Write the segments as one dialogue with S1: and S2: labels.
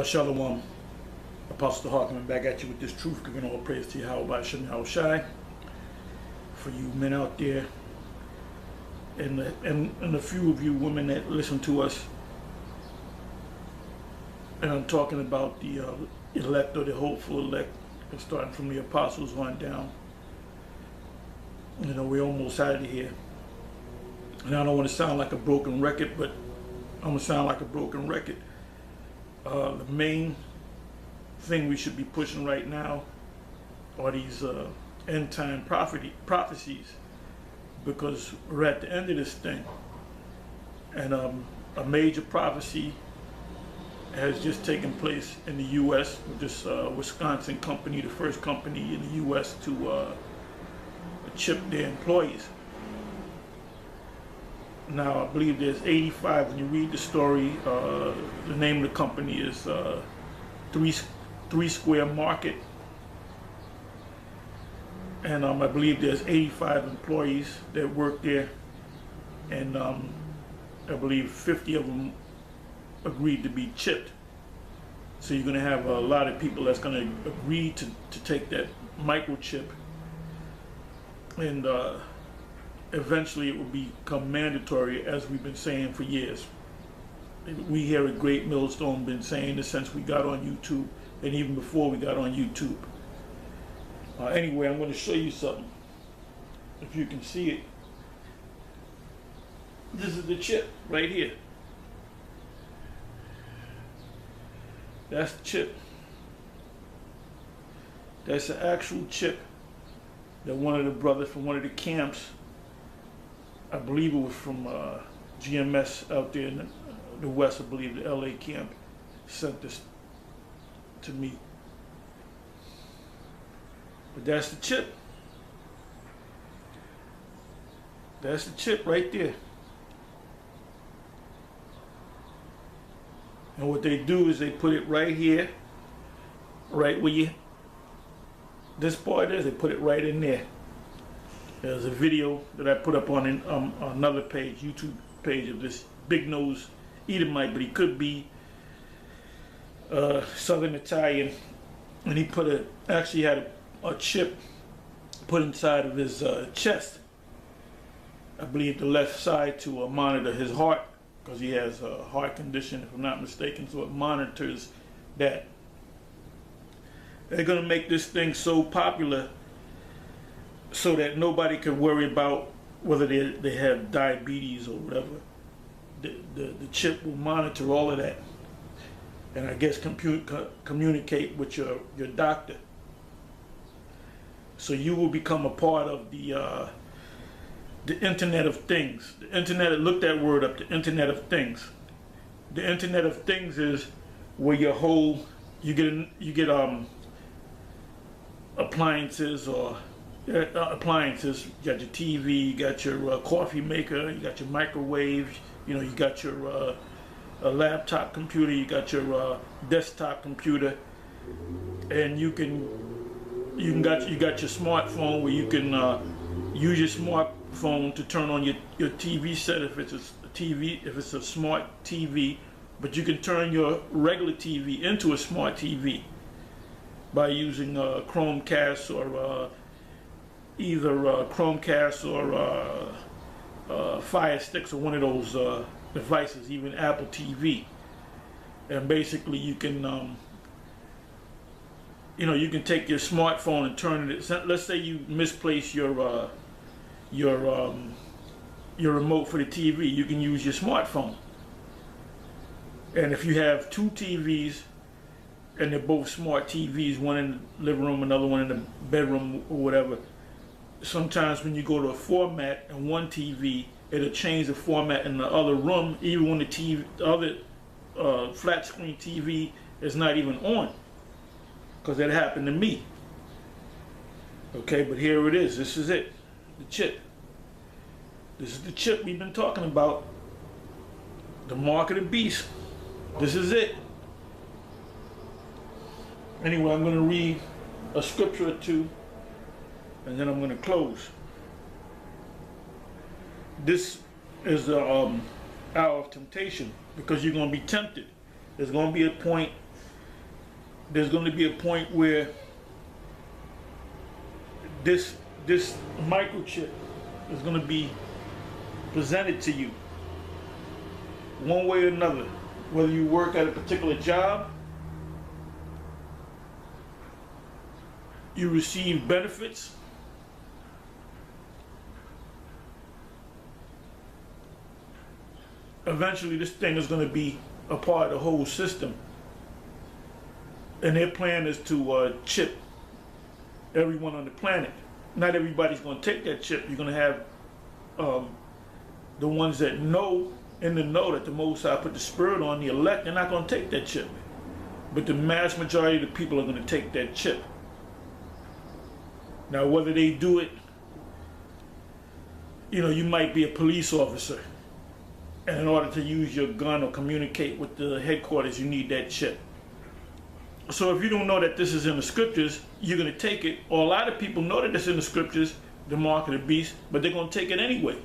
S1: Shalom, Apostle Harkman back at you with this truth, giving all praise to Yahweh Shem Yahushai. For you men out there, and the few of you women that listen to us, and I'm talking about the elect or the hopeful elect, starting from the apostles on down. You know, we're almost out of here. And I don't want to sound like a broken record, but I'm going to sound like a broken record. The main thing we should be pushing right now are these end time prophecies, because we're at the end of this thing. And a major prophecy has just taken place in the U.S. with this Wisconsin company, the first company in the U.S. to chip their employees. Now, I believe there's 85. When you read the story, the name of the company is Three Square Market. And I believe there's 85 employees that work there. And I believe 50 of them agreed to be chipped. So you're going to have a lot of people that's going to agree to take that microchip. And eventually it will become mandatory, as we've been saying for years. We here at Great Millstone been saying this since we got on YouTube, and even before we got on YouTube. Anyway, I'm going to show you something. If you can see it, this is the chip right here. That's the chip. That's the actual chip that one of the brothers from one of the camps, I believe it was from GMS out there in the West, I believe the LA camp, sent this to me. But that's the chip. That's the chip right there. And what they do is they put it right here, right where this part is, they put it right in there. There's a video that I put up on another page, YouTube page, of this big nose Edomite, but he could be Southern Italian, and he actually had a chip put inside of his chest. I believe the left side to monitor his heart, because he has a heart condition, if I'm not mistaken, so it monitors that. They're going to make this thing so popular so that nobody can worry about whether they have diabetes or whatever. The chip will monitor all of that, and I guess communicate with your doctor. So you will become a part of the Internet of Things. The Internet, look that word up, the Internet of Things. The Internet of Things is where you get appliances or appliances. You got your TV, you got your coffee maker, you got your microwave, you know, you got your a laptop computer, you got your desktop computer, and you got your smartphone where you can use your smartphone to turn on your TV set if it's a smart TV, but you can turn your regular TV into a smart TV by using Chromecast or either Chromecast or Fire Sticks or one of those devices, even Apple TV. And basically you can you can take your smartphone and turn it. Let's say you misplace your remote for the TV, you can use your smartphone. And if you have two TVs and they're both smart TVs, one in the living room, another one in the bedroom or whatever, sometimes when you go to a format in one TV, it'll change the format in the other room, even when the other flat screen TV is not even on, because that happened to me. Okay, but here it is. This is it, the chip. This is the chip we've been talking about, the mark of the beast. This is it. Anyway, I'm going to read a scripture or two, and then I'm going to close. This is the hour of temptation, because you're going to be tempted. There's going to be a point there's going to be a point where this microchip is going to be presented to you one way or another, whether you work at a particular job, you receive benefits, eventually this thing is going to be a part of the whole system. And their plan is to chip everyone on the planet. Not everybody's going to take that chip. You're going to have the ones that know, in the know that the Most High put the Spirit on, the elect, they're not going to take that chip. But the mass majority of the people are going to take that chip. Now, whether they do it, you might be a police officer, and in order to use your gun or communicate with the headquarters, you need that chip. So if you don't know that this is in the scriptures, you're going to take it, or a lot of people know that it's in the scriptures, the mark of the beast, but they're going to take it anyway.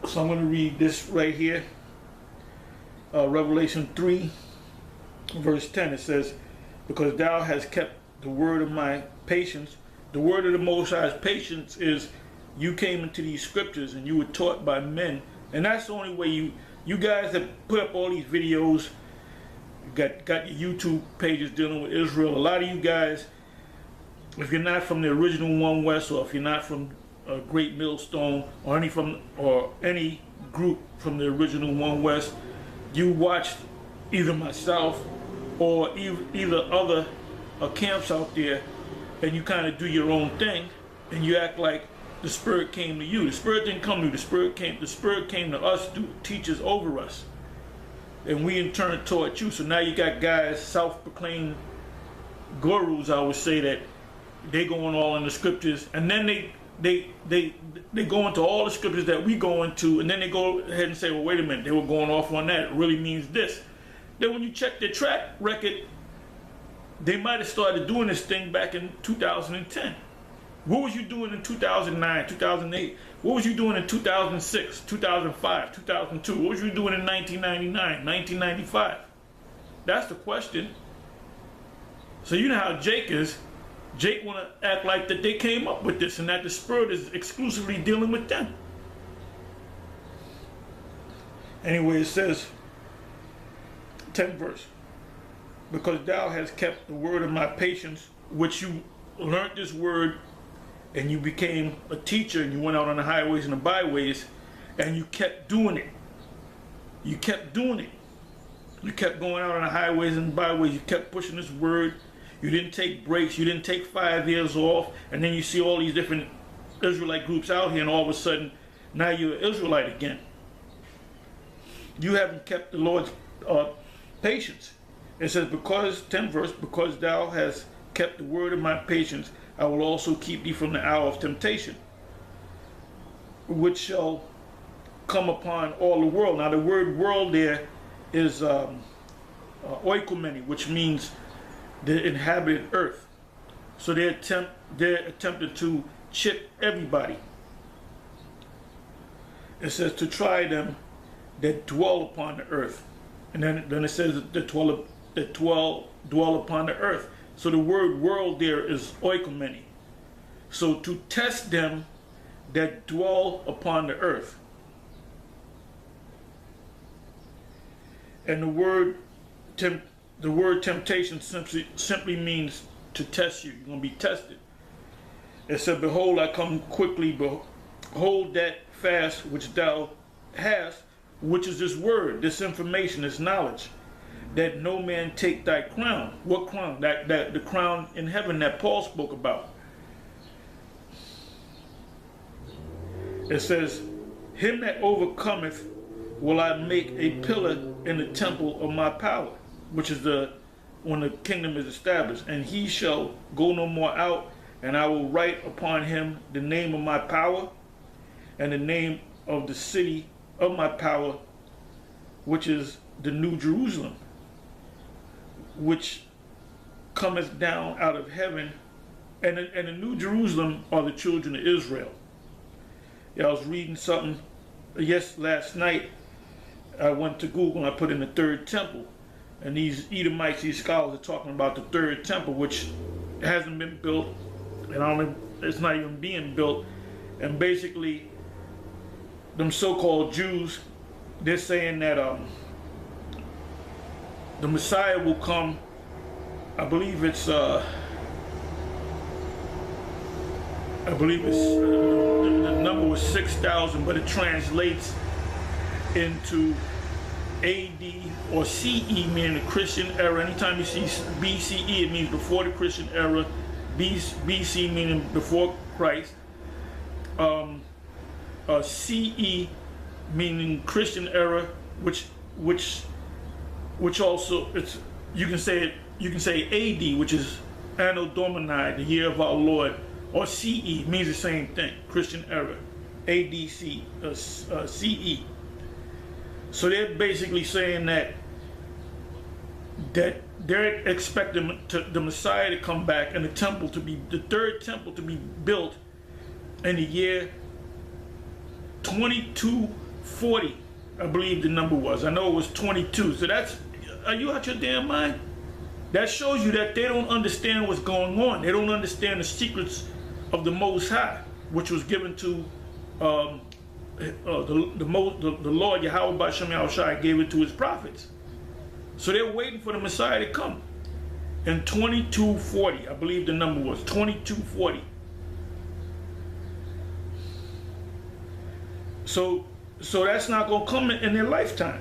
S1: So I'm going to read this right here, Revelation 3, verse 10. It says, because thou hast kept the word of my patience. The word of the Most High's patience is you came into these scriptures and you were taught by men. And that's the only way you guys have put up all these videos, got your YouTube pages dealing with Israel. A lot of you guys, if you're not from the original One West, or if you're not from Great Millstone, or any group from the original One West, you watched either myself or either other camps out there, and you kind of do your own thing, and you act like the Spirit came to you. The Spirit didn't come to you. The Spirit came to us through teachers over us, and we in turn taught you. So now you got guys, self-proclaimed gurus, I would say, that they going all in the scriptures, and then they go into all the scriptures that we go into, and then they go ahead and say, well, wait a minute, they were going off on that. It really means this. Then when you check their track record, they might have started doing this thing back in 2010. What was you doing in 2009, 2008? What was you doing in 2006, 2005, 2002? What was you doing in 1999, 1995? That's the question. So you know how Jake is. Jake want to act like that they came up with this and that the Spirit is exclusively dealing with them. Anyway, it says, 10th verse, because thou hast kept the word of my patience, which you learned this word, and you became a teacher, and you went out on the highways and the byways, and you kept doing it. You kept doing it. You kept going out on the highways and byways. You kept pushing this word. You didn't take breaks. You didn't take 5 years off. And then you see all these different Israelite groups out here, and all of a sudden, now you're an Israelite again. You haven't kept the Lord's patience. It says, because, 10th verse, because thou hast kept the word of my patience, I will also keep thee from the hour of temptation, which shall come upon all the world. Now the word world there is oikomeni, which means the inhabited earth. So they're attempting to chip everybody. It says to try them that dwell upon the earth. And then it says that dwell upon the earth. So the word world there is oikomeni. So to test them that dwell upon the earth. And the word temptation simply means to test you. You're going to be tested. It said, behold, I come quickly. Behold that fast which thou hast, which is this word, this information, this knowledge, that no man take thy crown. What crown? That the crown in heaven that Paul spoke about. It says, him that overcometh will I make a pillar in the temple of my power, which is when the kingdom is established, and he shall go no more out, and I will write upon him the name of my power, and the name of the city of my power, which is the New Jerusalem, which cometh down out of heaven. And the New Jerusalem are the children of Israel. Yeah, I was reading something last night, I went to Google and I put in the third temple. And these Edomites, these scholars are talking about the third temple, which hasn't been built, and it's not even being built. And basically, them so-called Jews, they're saying that the Messiah will come. I believe it's the number was 6,000, but it translates into AD or CE, meaning the Christian era. Anytime you see BCE, it means before the Christian era. BC meaning before Christ. CE meaning Christian era, which also you can say AD, which is Anno Domini, the year of our Lord, or CE means the same thing, Christian era, ADC, CE. So they're basically saying that they're expecting the Messiah to come back and the third temple to be built in the year 2240, I believe the number was. I know it was 22. So are you out your damn mind? That shows you that they don't understand what's going on. They don't understand the secrets of the Most High, which was given to the Lord Yahweh B'Shem Yahushua gave it to his prophets. So they're waiting for the Messiah to come. In 2240, I believe the number was 2240. So that's not going to come in their lifetime.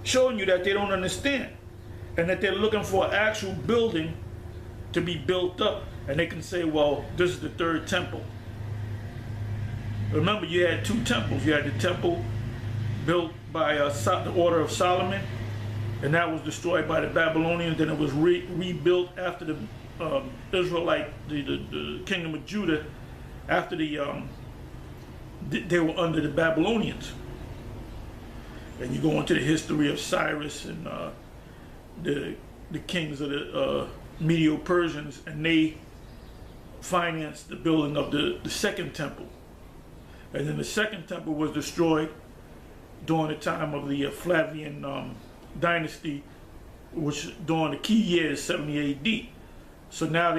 S1: Showing you that they don't understand. And that they're looking for an actual building to be built up. And they can say, well, this is the third temple. Remember, you had two temples. You had the temple built by the order of Solomon, and that was destroyed by the Babylonians. Then it was rebuilt after the Israelite, the kingdom of Judah, after they were under the Babylonians. And you go into the history of Cyrus and the kings of the Medo-Persians, and they financed the building of the second temple. And then the second temple was destroyed during the time of the Flavian dynasty, which during the key year is 70 AD. So now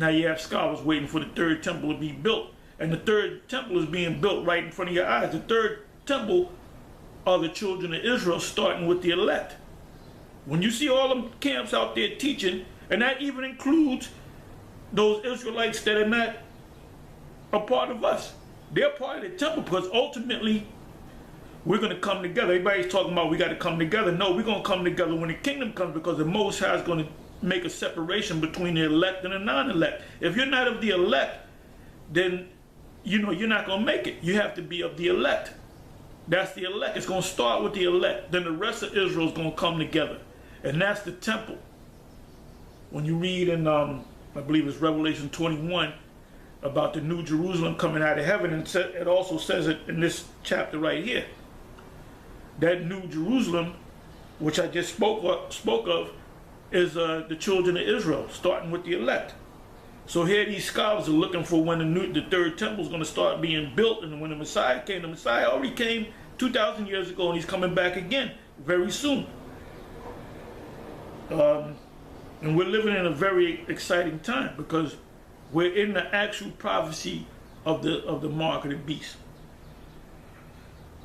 S1: you have scholars waiting for the third temple to be built. And the third temple is being built right in front of your eyes. The third temple are the children of Israel, starting with the elect. When you see all them camps out there teaching, and that even includes those Israelites that are not a part of us. They're part of the temple, because ultimately we're going to come together. Everybody's talking about we got to come together. No, we're going to come together when the kingdom comes, because the Most High is going to make a separation between the elect and the non-elect. If you're not of the elect, then you're not going to make it. You have to be of the elect. That's the elect. It's going to start with the elect. Then the rest of Israel is going to come together. And that's the temple. When you read in, I believe it's Revelation 21, about the New Jerusalem coming out of heaven, and it also says it in this chapter right here. That New Jerusalem, which I just spoke of, is the children of Israel, starting with the elect. So here these scholars are looking for when the third temple is going to start being built, and when the Messiah came. The Messiah already came 2,000 years ago, and he's coming back again very soon. And we're living in a very exciting time, because we're in the actual prophecy of the mark of the beast.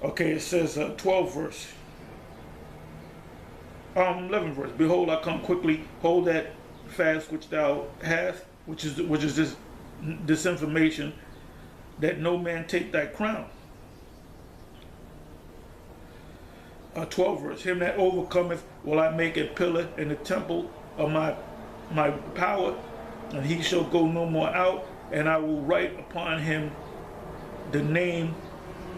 S1: Okay, it says 12 verse. 11 verse. Behold, I come quickly. Hold that fast which thou hast, which is this information, that no man take thy crown. 12 verse. Him that overcometh will I make a pillar in the temple of my power, and he shall go no more out, and I will write upon him the name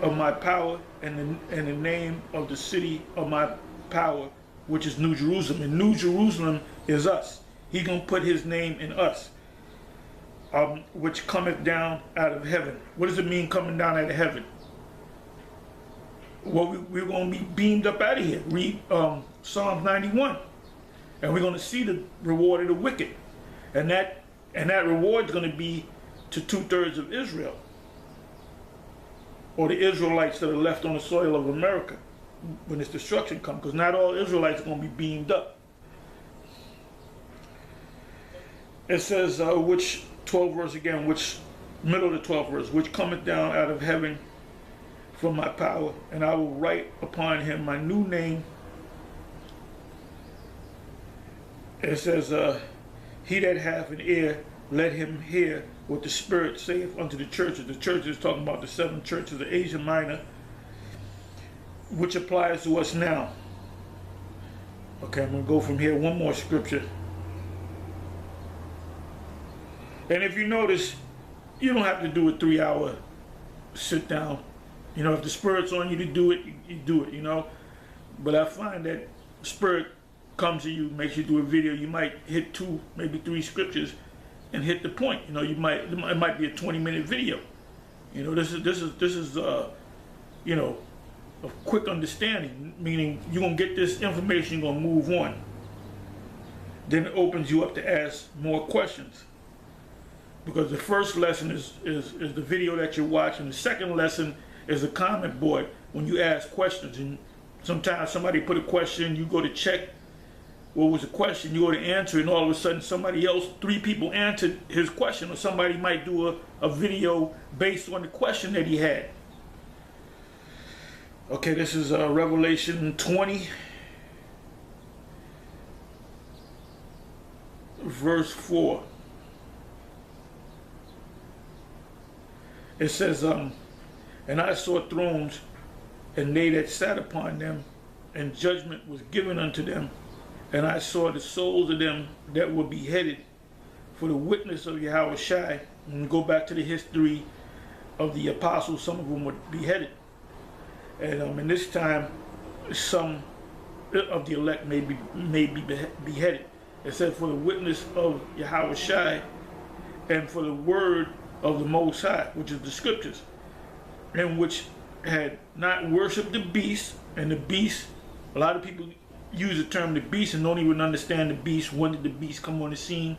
S1: of my power and the name of the city of my power, which is New Jerusalem. And New Jerusalem is us. He gonna put his name in us, which cometh down out of heaven. What does it mean, coming down out of heaven? Well, we're gonna be beamed up out of here. Read Psalms 91, and we're gonna see the reward of the wicked, and that reward is going to be to 2/3 of Israel, or the Israelites that are left on the soil of America. when this destruction comes, because not all Israelites are going to be beamed up. It says, which 12th verse again, which middle of the 12th verse, which cometh down out of heaven from my power, and I will write upon him my new name. It says, he that hath an ear, let him hear what the Spirit saith unto the churches. The church is talking about the 7 churches of Asia Minor, which applies to us now. Okay, I'm going to go from here. One more scripture. And if you notice, you don't have to do a 3-hour sit down. You know, if the Spirit's on you to do it, you do it, you know. But I find that Spirit comes to you, makes you do a video. You might hit 2, maybe 3 scriptures and hit the point. You know, it might be a 20-minute video. You know, this is you know, a quick understanding, meaning you're going to get this information, you're going to move on. Then it opens you up to ask more questions. Because the first lesson is the video that you're watching. The second lesson is a comment board when you ask questions. And sometimes somebody put a question, you go to check what was the question, you go to answer, and all of a sudden somebody else, 3 people answered his question, or somebody might do a video based on the question that he had. Okay, this is Revelation 20, verse 4. It says, and I saw thrones, and they that sat upon them, and judgment was given unto them. And I saw the souls of them that were beheaded for the witness of Yahushua. And go back to the history of the apostles, some of them were beheaded. And in this time, some of the elect may be beheaded. It said, for the witness of Yahushua and for the word of the Most High, which is the scriptures, and which had not worshipped the beast. And the beast, a lot of people use the term the beast and don't even understand the beast. When did the beast come on the scene?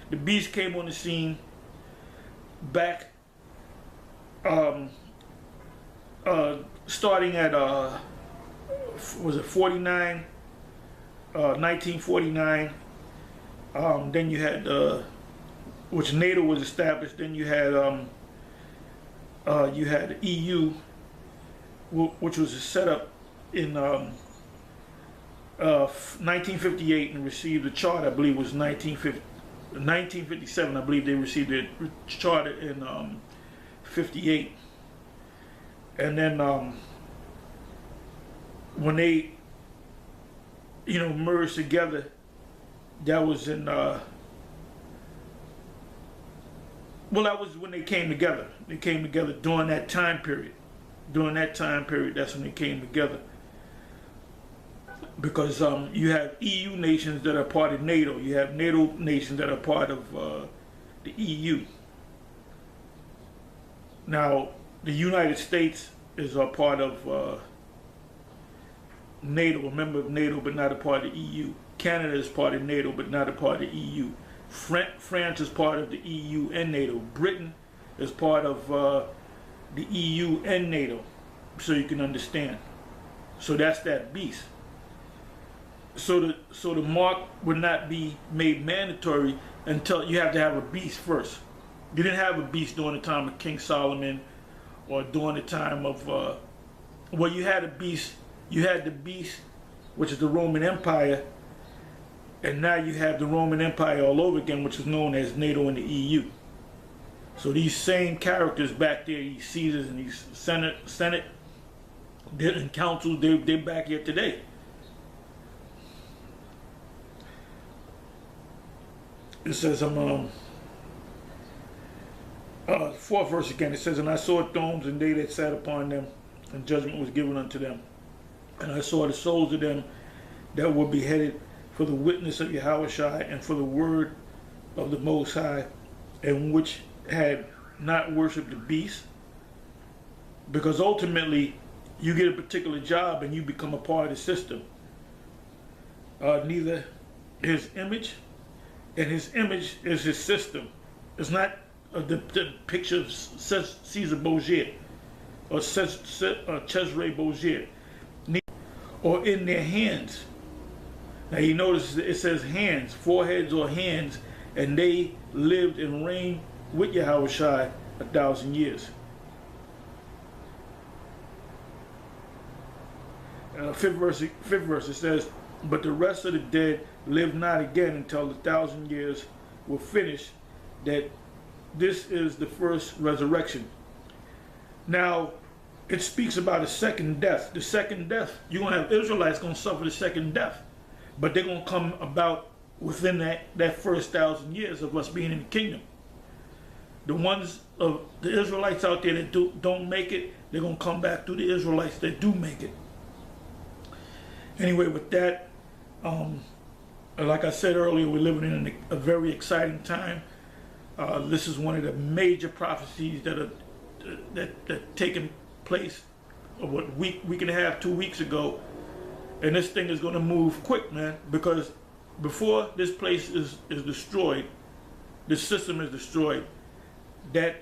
S1: The beast came on the scene back starting at was it 49, 1949. Then you had which NATO was established. Then you had the EU, which was set up in 1958 and received the charter. I believe it was 1957. I believe they received the charter in 58. And then when they, you know, merged together, that was in well, that was when they came together. They came together during that time period. During that time period, that's when they came together. Because you have EU nations that are part of NATO. You have NATO nations that are part of the EU. Now, the United States is a part of NATO, a member of NATO, but not a part of the EU. Canada is part of NATO, but not a part of the EU. France is part of the EU and NATO. Britain is part of the EU and NATO, so you can understand. So that's that beast. So the mark would not be made mandatory until you have to have a beast first. You didn't have a beast during the time of King Solomon or during the time of well, you had a beast. You had the beast, which is the Roman Empire, and now you have the Roman Empire all over again, which is known as NATO and the EU. So these same characters back there, these Caesars and these Senate and councils, they're back here today. It says, fourth verse again, it says, and I saw thrones, and they that sat upon them, and judgment was given unto them. And I saw the souls of them that were beheaded for the witness of Yahushua and for the word of the Most High, and which had not worshipped the beast. Because ultimately, you get a particular job and you become a part of the system. Neither his image, and his image is his system. It's not the picture of Caesar Borgia or Cesare Borgia. or in their hands. Now you notice it says hands, foreheads or hands, and they lived and reigned with Yahushua 1,000 years. Fifth verse, it says, but the rest of the dead lived not again until the 1,000 years were finished, that this is the first resurrection. Now, it speaks about a second death. The second death, you're going to have Israelites going to suffer the second death, but they're going to come about within that first 1,000 years of us being in the kingdom. The ones of the Israelites out there that don't make it, they're going to come back through the Israelites that do make it. Anyway, with that, like I said earlier, we're living in a very exciting time. This is one of the major prophecies that are taking place what week and a half, 2 weeks ago, and this thing is going to move quick, man, because before this place is destroyed, this system is destroyed, that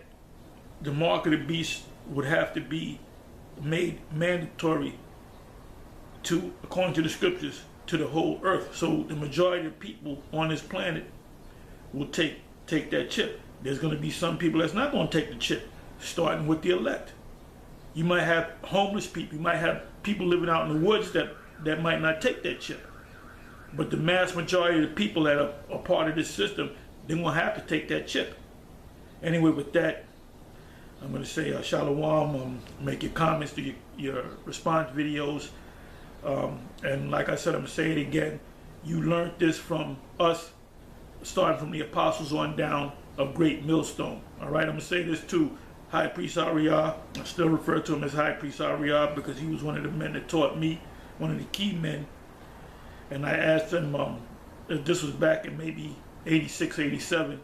S1: the mark of the beast would have to be made mandatory to, according to the scriptures, to the whole earth. So the majority of people on this planet will take that chip. There's going to be some people that's not going to take the chip, starting with the elect. You might have homeless people, you might have people living out in the woods that might not take that chip. But the mass majority of the people that are part of this system, they're going to have to take that chip. Anyway, with that, I'm going to say shalom, make your comments to your response videos. And like I said, I'm going to say it again. You learned this from us, starting from the apostles on down of Great Millstone. All right, I'm going to say this too. High Priest Ariah, I still refer to him as High Priest Ariah because he was one of the men that taught me, one of the key men. And I asked him, if this was back in maybe 86, 87,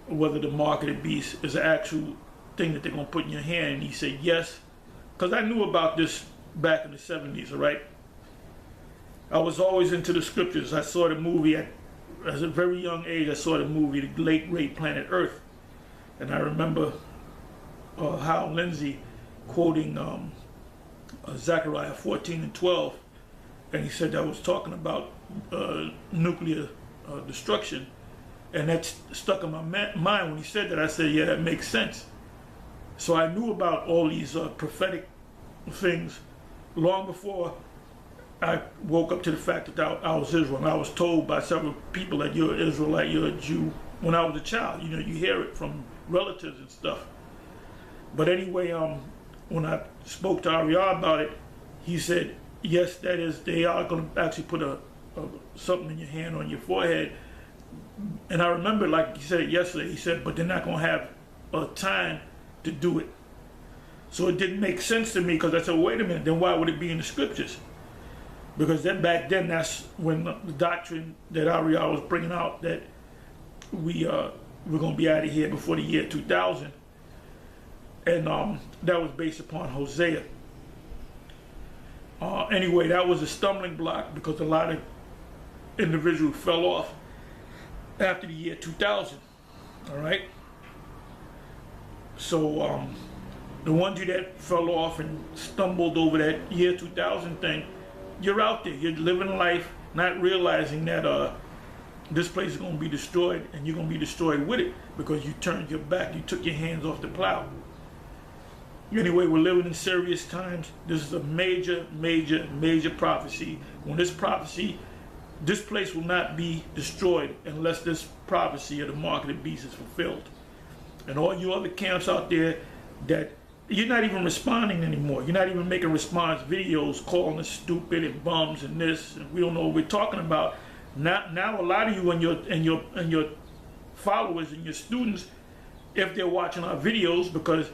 S1: whether the mark of the beast is an actual thing that they're going to put in your hand. And he said yes, because I knew about this back in the 70s, all right? I was always into the scriptures. I saw the movie as a very young age. I saw the movie, The Late Great Planet Earth. And I remember Hal Lindsey quoting Zechariah 14 and 12. And he said that was talking about nuclear destruction. And that stuck in my mind when he said that. I said, yeah, that makes sense. So I knew about all these prophetic things long before I woke up to the fact that I was Israel. And I was told by several people that you're an Israelite, you're a Jew, when I was a child. You know, you hear it from relatives and stuff. But anyway, when I spoke to Ariah about it, he said, yes, that is, they are going to actually put something in your hand on your forehead. And I remember, like he said it yesterday, he said, but they're not going to have time to do it. So it didn't make sense to me, because I said, wait a minute, then why would it be in the scriptures? Because then back then, that's when the doctrine that Ariah was bringing out, that we're going to be out of here before the year 2000. And that was based upon Hosea. Anyway, that was a stumbling block because a lot of individuals fell off after the year 2000. All right. So the ones of you that fell off and stumbled over that year 2000 thing, you're out there. You're living life, not realizing that this place is going to be destroyed, and you're going to be destroyed with it because you turned your back. You took your hands off the plow. Anyway, we're living in serious times. This is a major, major, major prophecy. When this prophecy, this place will not be destroyed unless this prophecy of the mark of the beast is fulfilled. And all you other camps out there that you're not even responding anymore. You're not even making response videos calling us stupid and bums and this, and we don't know what we're talking about. Now a lot of you and your followers and your students, if they're watching our videos, because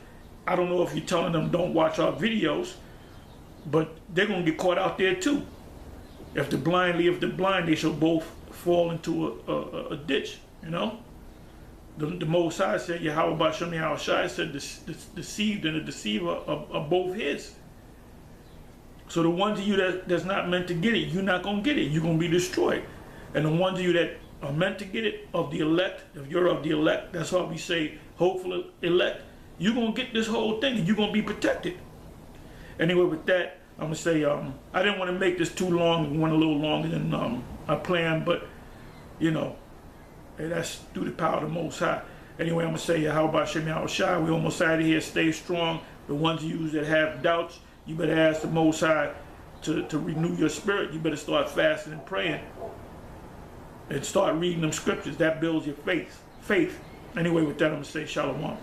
S1: I don't know if you're telling them don't watch our videos, but they're going to get caught out there too. If the blind leave the blind, they shall both fall into a ditch, you know? The Most High said, Yahweh Basham Yahushai said, the deceived and the deceiver are both his. So the ones of you that's not meant to get it, you're not going to get it. You're going to be destroyed. And the ones of you that are meant to get it, of the elect, if you're of the elect, that's why we say hopeful elect, you're going to get this whole thing and you're going to be protected. Anyway, with that, I'm gonna say I didn't want to make this too long. We went a little longer than I planned, but you know, hey, that's through the power of the Most High. Anyway, I'm gonna say, how about Shem Shai? We almost out of here. Stay strong. The ones of you that have doubts, you better ask the Most High to renew your spirit. You better start fasting and praying, and start reading them scriptures. That builds your faith. Anyway, with that, I'm gonna say Shalom.